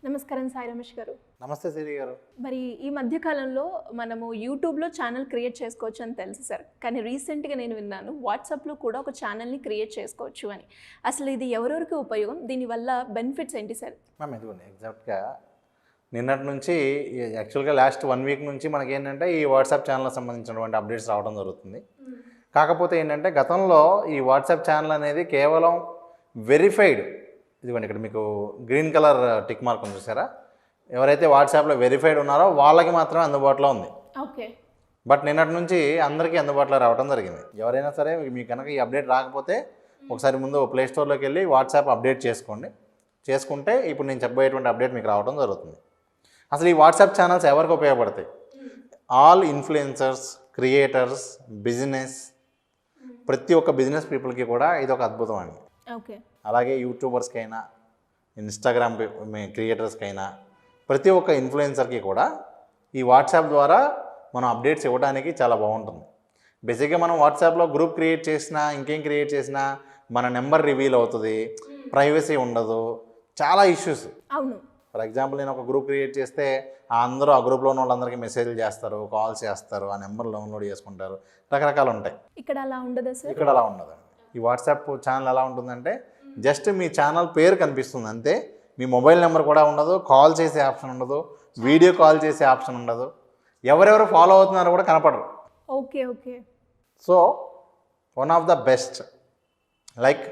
నమస్కారం సాయి రమేష్ గారు. నమస్తే సిరి గారు. మరి ఈ మధ్య కాలంలో మనము యూట్యూబ్లో ఛానల్ క్రియేట్ చేసుకోవచ్చు అని తెలుసు సార్. కానీ రీసెంట్గా నేను విన్నాను వాట్సాప్లో కూడా ఒక ఛానల్ని క్రియేట్ చేసుకోవచ్చు అని. అసలు ఇది ఎవరెవరికి ఉపయోగం, దీనివల్ల బెనిఫిట్స్ ఏంటి సార్? మ్యామ్ ఇదిగోండి ఎగ్జాక్ట్గా నిన్నటి నుంచి యాక్చువల్గా లాస్ట్ 1 వీక్ నుంచి మనకి ఏంటంటే ఈ వాట్సాప్ ఛానల్కి సంబంధించినటువంటి అప్డేట్స్ రావడం జరుగుతుంది. కాకపోతే ఏంటంటే గతంలో ఈ వాట్సాప్ ఛానల్ అనేది కేవలం వెరిఫైడ్, ఇదిగోండి ఇక్కడ మీకు గ్రీన్ కలర్ టిక్ మార్క్ ఉంది చూసారా, ఎవరైతే వాట్సాప్లో వెరిఫైడ్ ఉన్నారో వాళ్ళకి మాత్రమే అందుబాటులో ఉంది. ఓకే. బట్ నిన్నటి నుంచి అందరికీ అందుబాటులో రావడం జరిగింది. ఎవరైనా సరే మీకు కనుక ఈ అప్డేట్ రాకపోతే ఒకసారి ముందు ప్లే స్టోర్లోకి వెళ్ళి వాట్సాప్ అప్డేట్ చేసుకుంటే ఇప్పుడు నేను చెప్పబోయేటువంటి అప్డేట్ మీకు రావడం జరుగుతుంది. అసలు ఈ వాట్సాప్ ఛానల్స్ ఎవరికి ఉపయోగపడతాయి? ఆల్ ఇన్ఫ్లుయెన్సర్స్, క్రియేటర్స్, బిజినెస్, ప్రతి ఒక్క బిజినెస్ పీపుల్కి కూడా ఇది ఒక అద్భుతం అండి. ఓకే. అలాగే యూట్యూబర్స్కైనా, ఇన్స్టాగ్రామ్ క్రియేటర్స్కైనా, ప్రతి ఒక్క ఇన్ఫ్లుయెన్సర్కి కూడా ఈ వాట్సాప్ ద్వారా మనం అప్డేట్స్ ఇవ్వడానికి చాలా బాగుంటుంది. బేసిక్గా మనం వాట్సాప్లో గ్రూప్ క్రియేట్ చేసినా, ఇంకేం క్రియేట్ చేసినా మన నెంబర్ రివీల్ అవుతుంది, ప్రైవసీ ఉండదు, చాలా ఇష్యూస్. అవును. ఫర్ ఎగ్జాంపుల్ నేను ఒక గ్రూప్ క్రియేట్ చేస్తే అందరూ ఆ గ్రూప్లో ఉన్న వాళ్ళందరికీ మెసేజ్లు చేస్తారు, కాల్స్ చేస్తారు, ఆ నెంబర్ డౌన్లోడ్ చేసుకుంటారు, రకరకాలు ఉంటాయి. ఇక్కడ అలా ఉండదా సార్? ఇక్కడ అలా ఉండదు. ఈ వాట్సాప్ ఛానల్ ఎలా ఉంటుందంటే జస్ట్ మీ ఛానల్ పేరు కనిపిస్తుంది అంతే, మీ మొబైల్ నెంబర్ కూడా ఉండదు, కాల్ చేసే ఆప్షన్ ఉండదు, వీడియో కాల్ చేసే ఆప్షన్ ఉండదు, ఎవరెవరు ఫాలో అవుతున్నారో కూడా కనపడరు. Okay okay. So one of the best, like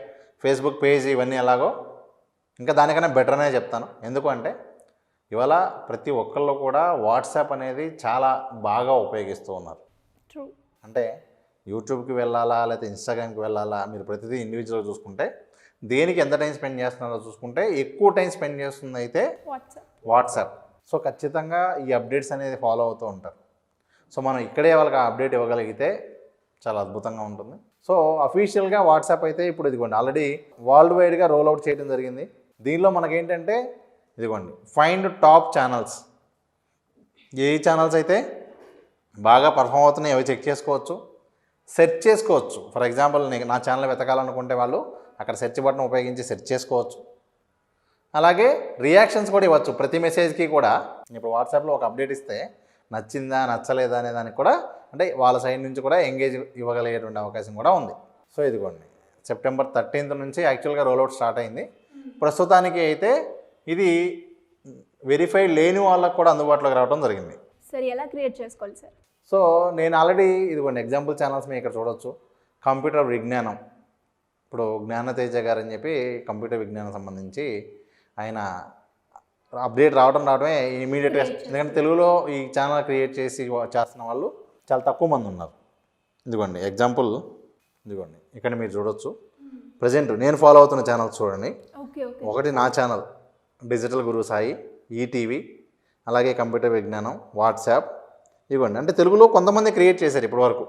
Facebook page ఇవన్నీ ఎలాగో ఇంకా దానికన్నా బెటర్ అనే చెప్తాను. ఎందుకంటే ఇవాళ ప్రతి ఒక్కళ్ళు కూడా వాట్సాప్ అనేది చాలా బాగా ఉపయోగిస్తూ ఉన్నారు. ట్రూ. అంటే యూట్యూబ్కి వెళ్ళాలా లేకపోతే ఇన్స్టాగ్రామ్కి వెళ్ళాలా, మీరు ప్రతిదీ ఇండివిజువల్గా చూసుకుంటే దేనికి ఎంత టైం స్పెండ్ చేస్తున్నారో చూసుకుంటే ఎక్కువ టైం స్పెండ్ చేస్తుంది అయితే వాట్సాప్. సో ఖచ్చితంగా ఈ అప్డేట్స్ అనేది ఫాలో అవుతూ ఉంటారు. సో మనం ఇక్కడే వాళ్ళకి అప్డేట్ ఇవ్వగలిగితే చాలా అద్భుతంగా ఉంటుంది. సో అఫీషియల్గా వాట్సాప్ అయితే ఇప్పుడు ఇదిగోండి ఆల్రెడీ వరల్డ్ వైడ్గా రోల్ అవుట్ చేయడం జరిగింది. దీనిలో మనకేంటంటే ఇదిగోండి ఫైండ్ టాప్ ఛానల్స్, ఏ ఛానల్స్ అయితే బాగా పర్ఫామ్ అవుతున్నాయి అవి చెక్ చేసుకోవచ్చు, సెర్చ్ చేసుకోవచ్చు. ఫర్ ఎగ్జాంపుల్ నా ఛానల్ వెతకాలనుకుంటే వాళ్ళు అక్కడ సెర్చ్ బటన్ ఉపయోగించి సెర్చ్ చేసుకోవచ్చు. అలాగే రియాక్షన్స్ కూడా ఇవ్వచ్చు ప్రతి మెసేజ్కి కూడా. ఇప్పుడు వాట్సాప్లో ఒక అప్డేట్ ఇస్తే నచ్చిందా నచ్చలేదా అనే దానికి కూడా అంటే వాళ్ళ సైడ్ నుంచి కూడా ఎంగేజ్ ఇవ్వగలిగేటువంటి అవకాశం కూడా ఉంది. సో ఇదిగోండి సెప్టెంబర్ 13th నుంచి యాక్చువల్గా రోల్అవుట్ స్టార్ట్ అయింది. ప్రస్తుతానికి అయితే ఇది వెరిఫై లేని వాళ్ళకు కూడా అందుబాటులోకి రావడం జరిగింది. సరే, ఎలా క్రియేట్ చేసుకోవాలి సార్? సో నేను ఆల్రెడీ ఇదిగోండి ఎగ్జాంపుల్ ఛానల్స్ మీరు ఇక్కడ చూడొచ్చు. కంప్యూటర్ విజ్ఞానం, ఇప్పుడు జ్ఞానతేజ గారు అని చెప్పి కంప్యూటర్ విజ్ఞానం సంబంధించి ఆయన అప్డేట్ రావడమే ఇమీడియట్గా, ఎందుకంటే తెలుగులో ఈ ఛానల్ క్రియేట్ చేస్తున్న వాళ్ళు చాలా తక్కువ మంది ఉన్నారు. ఇదిగోండి ఎగ్జాంపుల్, ఇదిగోండి ఇక్కడ మీరు చూడొచ్చు. ప్రజెంట్ నేను ఫాలో అవుతున్న ఛానల్స్ చూడండి. ఒకటి నా ఛానల్ డిజిటల్ గురు సాయి, ఈటీవీ, అలాగే కంప్యూటర్ విజ్ఞానం, వాట్సాప్. ఇదిగోండి అంటే తెలుగులో కొంతమంది క్రియేట్ చేశారు ఇప్పటి వరకు.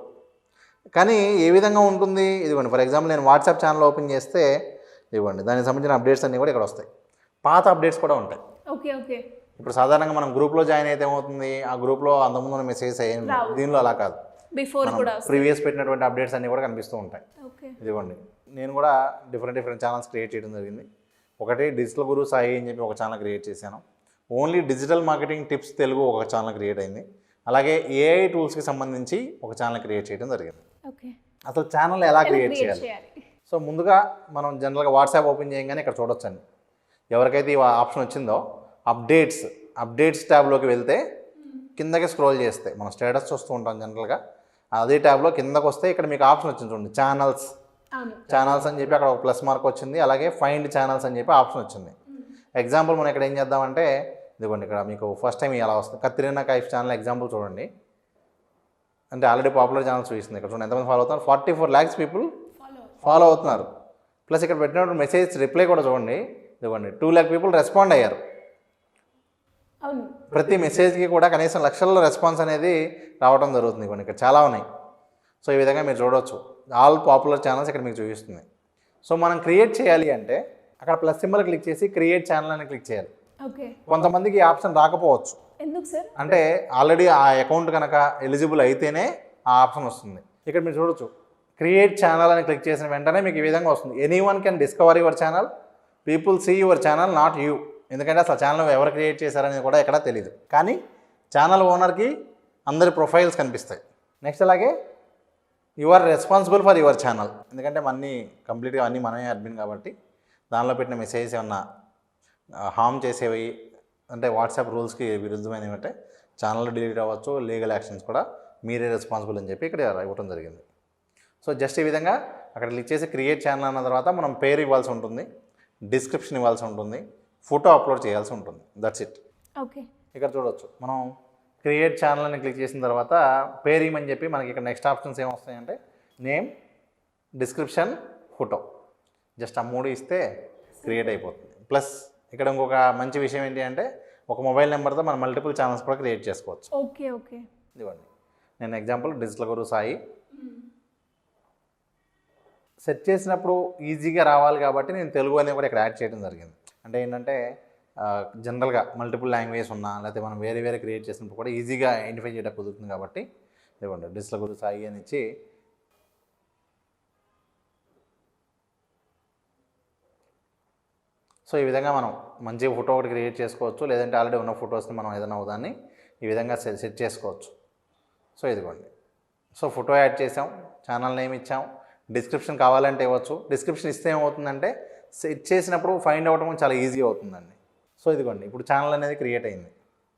కానీ ఏ విధంగా ఉంటుంది ఇదిగోండి, ఫర్ ఎగ్జాంపుల్ నేను వాట్సాప్ ఛానల్ ఓపెన్ చేస్తే ఇదిగోండి దానికి సంబంధించిన అప్డేట్స్ అన్నీ కూడా ఇక్కడ వస్తాయి, పాత అప్డేట్స్ కూడా ఉంటాయి. Okay okay. ఇప్పుడు సాధారణంగా మనం గ్రూప్లో జాయిన్ అయితే ఏమవుతుంది, ఆ గ్రూప్లో అంతకుముందు ఉన్న మెసేజెస్ అయ్యింది, దీనిలో అలా కాదు, ప్రీవియస్ పెట్టినటువంటి అప్డేట్స్ అన్నీ కూడా కనిపిస్తూ ఉంటాయి. ఇదిగోండి నేను కూడా డిఫరెంట్ ఛానల్స్ క్రియేట్ చేయడం జరిగింది. ఒకటి డిజిటల్ గురు సాయి అని చెప్పి ఒక ఛానల్ క్రియేట్ చేశాను. Only digital marketing tips Telugu ఒక ఛానల్ క్రియేట్ అయింది. అలాగే ఏఐ టూల్స్కి సంబంధించి ఒక ఛానల్ క్రియేట్ చేయడం జరిగింది. అసలు ఛానల్ ఎలా క్రియేట్ చేయాలి? సో ముందుగా మనం జనరల్గా వాట్సాప్ ఓపెన్ చేయగానే ఇక్కడ చూడొచ్చండి, ఎవరికైతే ఈ ఆప్షన్ వచ్చిందో అప్డేట్స్ ట్యాబ్లోకి వెళ్తే కిందకి స్క్రోల్ చేస్తే మనం స్టేటస్ చూస్తూ ఉంటాం జనరల్గా, అదే ట్యాబ్లో కిందకు వస్తే ఇక్కడ మీకు ఆప్షన్ వచ్చింది చూడండి, ఛానల్స్ అని చెప్పి అక్కడ ఒక ప్లస్ మార్క్ వచ్చింది. అలాగే ఫైండ్ ఛానల్స్ అని చెప్పి ఆప్షన్ వచ్చింది. ఎగ్జాంపుల్ మనం ఇక్కడ ఏం చేద్దామంటే ఇదిగోండి ఇక్కడ మీకు ఫస్ట్ టైం ఎలా వస్తుంది, కత్రినా కైఫ్ ఛానల్ ఎగ్జాంపుల్ చూడండి. అంటే ఆల్రెడీ పాపులర్ ఛానల్స్ చూపిస్తుంది. ఇక్కడ చూడండి ఎంతమంది ఫాలో అవుతున్నారు, 44 lakhs పీపుల్ ఫాలో అవుతున్నారు. ప్లస్ ఇక్కడ పెట్టినప్పుడు మెసేజ్ రిప్లై కూడా చూడండి, ఇదిగోండి 2 lakh పీపుల్ రెస్పాండ్ అయ్యారు. ప్రతి మెసేజ్కి కూడా కనీసం లక్షల్లో రెస్పాన్స్ అనేది రావడం జరుగుతుంది. కొన్ని ఇక్కడ చాలా ఉన్నాయి. సో ఈ విధంగా మీరు చూడవచ్చు, ఆల్ పాపులర్ ఛానల్స్ ఇక్కడ మీకు చూపిస్తుంది. సో మనం క్రియేట్ చేయాలి అంటే అక్కడ ప్లస్ సింబల్ క్లిక్ చేసి క్రియేట్ ఛానల్ అని క్లిక్ చేయాలి. కొంతమందికి ఈ ఆప్షన్ రాకపోవచ్చు. ఎందుకు సార్? అంటే ఆల్రెడీ ఆ అకౌంట్ కనుక ఎలిజిబుల్ అయితేనే ఆ ఆప్షన్ వస్తుంది. ఇక్కడ మీరు చూడొచ్చు, క్రియేట్ ఛానల్ అని క్లిక్ చేసిన వెంటనే మీకు ఈ విధంగా వస్తుంది. Anyone can discover your channel, people see your channel not you. ఎందుకంటే అసలు ఛానల్ ఎవరు క్రియేట్ చేశారనేది కూడా ఎక్కడా తెలియదు. కానీ ఛానల్ ఓనర్కి అందరి ప్రొఫైల్స్ కనిపిస్తాయి. నెక్స్ట్ అలాగే you are responsible for your channel. ఎందుకంటే అన్నీ కంప్లీట్గా అన్నీ మనమే అడ్మిన్ కాబట్టి దానిలో పెట్టిన మెసేజెస్ ఏమన్నా హామ్ చేసేవి అంటే వాట్సాప్ రూల్స్కి విరుద్ధమైనవి అంటే ఛానల్ డిలీట్ అవ్వచ్చు, లీగల్ యాక్షన్స్ కూడా మీరే రెస్పాన్సిబుల్ అని చెప్పి ఇక్కడ ఇవ్వడం జరిగింది. సో జస్ట్ ఈ విధంగా అక్కడ క్లిక్ చేసి క్రియేట్ ఛానల్ అన్న తర్వాత మనం పేరు ఇవ్వాల్సి ఉంటుంది, డిస్క్రిప్షన్ ఇవ్వాల్సి ఉంటుంది, ఫోటో అప్లోడ్ చేయాల్సి ఉంటుంది. That's it. ఓకే, ఇక్కడ చూడవచ్చు మనం క్రియేట్ ఛానల్ అని క్లిక్ చేసిన తర్వాత పేరు ఇవ్వమని చెప్పి మనకి ఇక్కడ నెక్స్ట్ ఆప్షన్స్ ఏమొస్తాయంటే నేమ్, డిస్క్రిప్షన్, ఫోటో. జస్ట్ ఆ 3 ఇస్తే క్రియేట్ అయిపోతుంది. ప్లస్ ఇక్కడ ఇంకొక మంచి విషయం ఏంటి అంటే ఒక మొబైల్ నెంబర్తో మనం మల్టిపుల్ ఛానల్స్ కూడా క్రియేట్ చేసుకోవచ్చు. ఓకే ఓకే, ఇదిగోండి నేను ఎగ్జాంపుల్ డిజిటల్ గురు సాయి సెట్ చేసినప్పుడు ఈజీగా రావాలి కాబట్టి నేను తెలుగు అనేది కూడా ఇక్కడ యాడ్ చేయడం జరిగింది. అంటే ఏంటంటే జనరల్గా మల్టిపుల్ లాంగ్వేజ్ ఉన్నా లేకపోతే మనం వేరే వేరే క్రియేట్ చేసినప్పుడు కూడా ఈజీగా ఐడెంటిఫై చేయడం కుదురుతుంది కాబట్టి ఇదిగోండి డిజిటల్ గురు సాయి అని ఇచ్చి సో ఈ విధంగా మనం మంచి ఫోటో ఒకటి క్రియేట్ చేసుకోవచ్చు. లేదంటే ఆల్రెడీ ఉన్న ఫొటోస్ని మనం ఏదైనా ఒకదాన్ని ఈ విధంగా సెట్ చేసుకోవచ్చు. సో ఇదిగోండి, సో ఫోటో యాడ్ చేసాం, ఛానల్ నేమ్ ఇచ్చాం, డిస్క్రిప్షన్ కావాలంటే ఇవ్వచ్చు. డిస్క్రిప్షన్ ఇస్తే ఏమవుతుందంటే సెట్ చేసినప్పుడు ఫైండ్ అవ్వడం చాలా ఈజీ అవుతుందండి. సో ఇదిగోండి ఇప్పుడు ఛానల్ అనేది క్రియేట్ అయింది.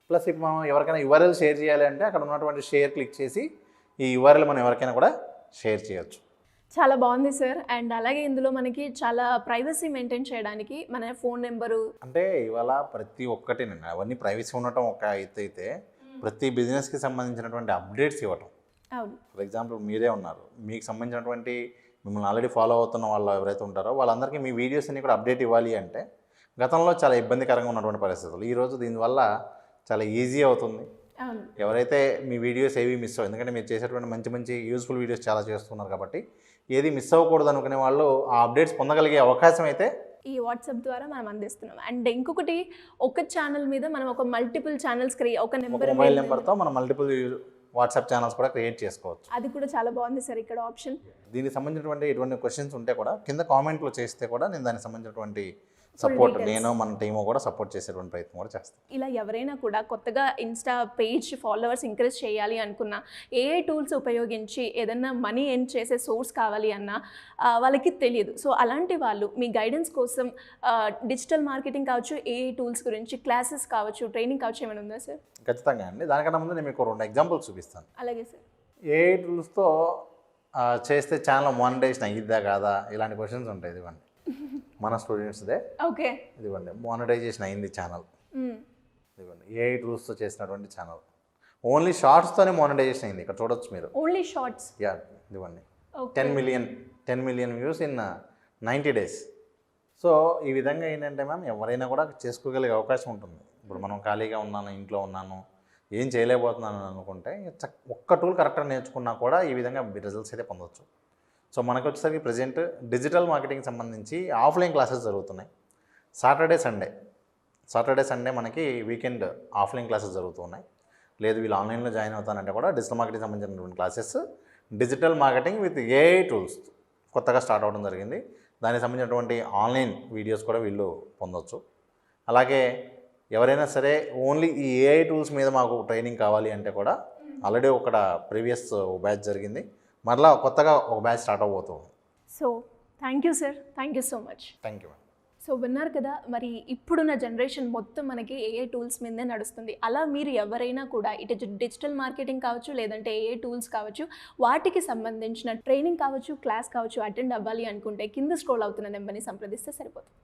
ప్లస్ ఇప్పుడు మనం ఎవరికైనా యూఆర్ఎల్ షేర్ చేయాలి అంటే అక్కడ ఉన్నటువంటి షేర్ క్లిక్ చేసి ఈ యూఆర్ఎల్ మనం ఎవరికైనా కూడా షేర్ చేయొచ్చు. చాలా బాగుంది సార్. అండ్ అలాగే ఇందులో మనకి చాలా ప్రైవసీ మెయింటైన్ చేయడానికి మన ఫోన్ నెంబరు అంటే ఇవాళ ప్రతి ఒక్కటినండి అవన్నీ ప్రైవసీ ఉండటం ఒక అయితే ప్రతి బిజినెస్కి సంబంధించినటువంటి అప్డేట్స్ ఇవ్వటం. అవును, ఫర్ ఎగ్జాంపుల్ మీరే ఉన్నారు, మీకు సంబంధించినటువంటి మిమ్మల్ని ఆల్రెడీ ఫాలో అవుతున్న వాళ్ళు ఎవరైతే ఉంటారో వాళ్ళందరికీ మీ వీడియోస్ అన్ని కూడా అప్డేట్ ఇవ్వాలి అంటే గతంలో చాలా ఇబ్బందికరంగా ఉన్నటువంటి పరిస్థితులు ఈరోజు దీనివల్ల చాలా ఈజీ అవుతుంది. అవును, ఎవరైతే మీ వీడియోస్ ఏవి మిస్ అవ్వదు, ఎందుకంటే మీరు చేసేటువంటి మంచి మంచి యూస్ఫుల్ వీడియోస్ చాలా చేస్తున్నారు కాబట్టి ఏది మిస్ అవ్వకూడదు అనుకునే వాళ్ళు ఆ అప్డేట్స్ పొందగలిగే అవకాశం అయితే ఈ వాట్సాప్ ద్వారా మనం అందిస్తున్నాం. అండ్ ఇంకొకటి ఒక ఛానల్ మీద మనం ఒక మల్టిపుల్ ఛానల్స్ ఒక మొబైల్ నెంబర్తో మనం మల్టిపుల్ వాట్సాప్ ఛానల్స్ కూడా క్రియేట్ చేసుకోవచ్చు. అది కూడా చాలా బాగుంది సార్ ఇక్కడ ఆప్షన్. దీనికి సంబంధించినటువంటి ఎటువంటి క్వశ్చన్స్ ఉంటే కూడా కింద కామెంట్లో చేస్తే కూడా నేను దానికి సంబంధించినటువంటి సపోర్ట్ నేను మన టీము కూడా సపోర్ట్ చేసేటువంటి ప్రయత్నం కూడా చేస్తాను. ఇలా ఎవరైనా కూడా కొత్తగా ఇన్స్టా పేజ్ ఫాలోవర్స్ ఇంక్రీజ్ చేయాలి అనుకున్నా ఏఐ టూల్స్ ఉపయోగించి ఏదన్నా మనీ ఎర్న్ చేసే సోర్స్ కావాలి అన్నా వాళ్ళకి తెలియదు. సో అలాంటి వాళ్ళు మీ గైడెన్స్ కోసం డిజిటల్ మార్కెటింగ్ కావచ్చు, ఏఐ టూల్స్ గురించి క్లాసెస్ కావచ్చు, ట్రైనింగ్ కావచ్చు, ఏమైనా ఉందా సార్? ఖచ్చితంగా అండి. దానికన్నా ముందు నేను మీకు 2 ఎగ్జాంపుల్స్ చూపిస్తాను. అలాగే సార్. ఏఐ టూల్స్తో చేస్తే ఛానల్ మానిటైజేషన్ అయ్యిద్దా కాదా ఇలాంటి క్వశ్చన్స్ ఉంటాయి. ఇదివ్వండి మన స్టూడెంట్స్దే. ఓకే, ఇదివ్వండి మానిటైజేషన్ అయింది ఛానల్. ఇదివ్వండి ఏఐ టూల్స్తో చేసినటువంటి ఛానల్ ఓన్లీ షార్ట్స్తోనే మానిటైజేషన్ అయింది. ఇక్కడ చూడొచ్చు మీరు, ఓన్లీ షార్ట్స్. యా ఇదివ్వండి 10 million views in 90 days. So ఈ విధంగా ఏంటంటే మ్యామ్ ఎవరైనా కూడా చేసుకోగలిగే అవకాశం ఉంటుంది. ఇప్పుడు మనం ఖాళీగా ఉన్నాను, ఇంట్లో ఉన్నాను, ఏం చేయలేకపోతున్నాను అనుకుంటే ఒక్క టూల్ కరెక్ట్గా నేర్చుకున్నా కూడా ఈ విధంగా రిజల్ట్స్ అయితే పొందవచ్చు. సో మనకు వచ్చేసరికి ప్రజెంట్ డిజిటల్ మార్కెటింగ్ సంబంధించి ఆఫ్లైన్ క్లాసెస్ జరుగుతున్నాయి. సాటర్డే సండే మనకి వీకెండ్ ఆఫ్లైన్ క్లాసెస్ జరుగుతున్నాయి. లేదు వీళ్ళు ఆన్లైన్లో జాయిన్ అవుతానంటే కూడా డిజిటల్ మార్కెటింగ్ సంబంధించినటువంటి classes digital marketing with AI tools కొత్తగా స్టార్ట్ అవ్వడం జరిగింది. దానికి సంబంధించినటువంటి ఆన్లైన్ వీడియోస్ కూడా వీళ్ళు పొందవచ్చు. అలాగే ఎవరైనా సరే ఓన్లీ ఈ ఏఐ టూల్స్ మీద మాకు ట్రైనింగ్ కావాలి అంటే కూడా ఆల్రెడీ ఒక ప్రీవియస్ బ్యాచ్ జరిగింది, మరలా కొత్తగా ఒక బ్యాచ్ స్టార్ట్ అవబోతుంది. So thank you sir, thank you so much. Thank you. So విన్నారు కదా, మరి ఇప్పుడున్న జనరేషన్ మొత్తం మనకి ఏఐ టూల్స్ మీదే నడుస్తుంది. అలా మీరు ఎవరైనా కూడా ఇటు డిజిటల్ మార్కెటింగ్ కావచ్చు, లేదంటే ఏఐ టూల్స్ కావచ్చు, వాటికి సంబంధించిన ట్రైనింగ్ కావచ్చు, క్లాస్ కావచ్చు అటెండ్ అవ్వాలి అనుకుంటే కింద స్క్రోల్ అవుతున్న నెంబర్ని సంప్రదిస్తే సరిపోతుంది.